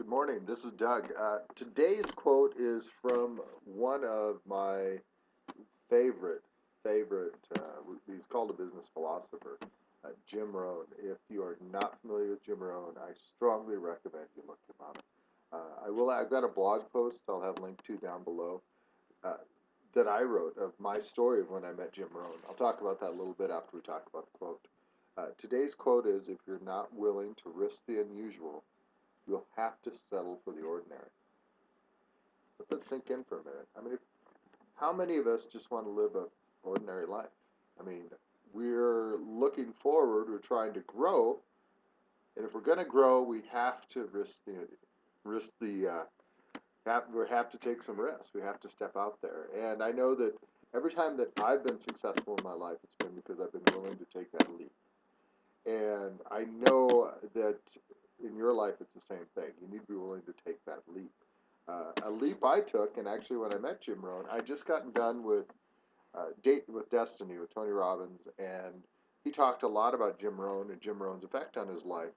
Good morning. This is Doug. Today's quote is from one of my favorite. He's called a business philosopher, Jim Rohn. If you are not familiar with Jim Rohn, I strongly recommend you look him up. I will. I've got a blog post I'll have linked to down below uh, that I wrote of my story of when I met Jim Rohn. I'll talk about that a little bit after we talk about the quote. Today's quote is: "If you're not willing to risk the unusual, you'll have to settle for the ordinary." Let that sink in for a minute. I mean, how many of us just want to live an ordinary life? I mean, we're looking forward, we're trying to grow, and if we're going to grow, we have to risk the we have to take some risks. We have to step out there. And I know that every time that I've been successful in my life, it's been because I've been willing to take that leap. And I know that in your life, it's the same thing. You need to be willing to take that leap. A leap I took, and actually when I met Jim Rohn, I just gotten done with Date with Destiny with Tony Robbins, and he talked a lot about Jim Rohn and Jim Rohn's effect on his life.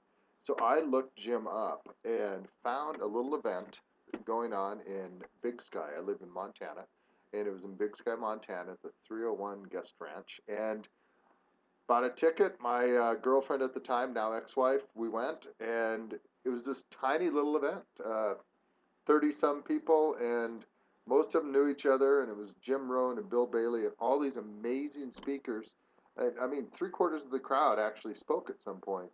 So I looked Jim up and found a little event going on in Big Sky. I live in Montana, and it was in Big Sky, Montana, at the 301 Guest Ranch, and bought a ticket. My girlfriend at the time, now ex-wife, we went, and it was this tiny little event. 30 some people, and most of them knew each other, and it was Jim Rohn and Bill Bailey and all these amazing speakers. And, I mean, three-quarters of the crowd actually spoke at some point.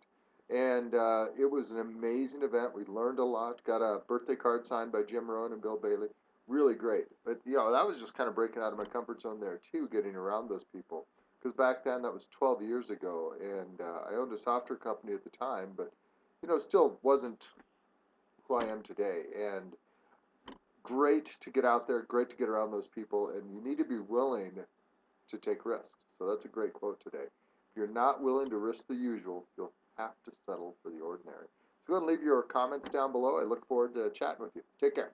And it was an amazing event. We learned a lot, got a birthday card signed by Jim Rohn and Bill Bailey. Really great. But, that was just kind of breaking out of my comfort zone there, too, getting around those people. Because back then, that was 12 years ago, and I owned a software company at the time, but, still wasn't who I am today. And great to get out there, great to get around those people, and you need to be willing to take risks. So that's a great quote today. If you're not willing to risk the usual, you'll have to settle for the ordinary. So go ahead and leave your comments down below. I look forward to chatting with you. Take care.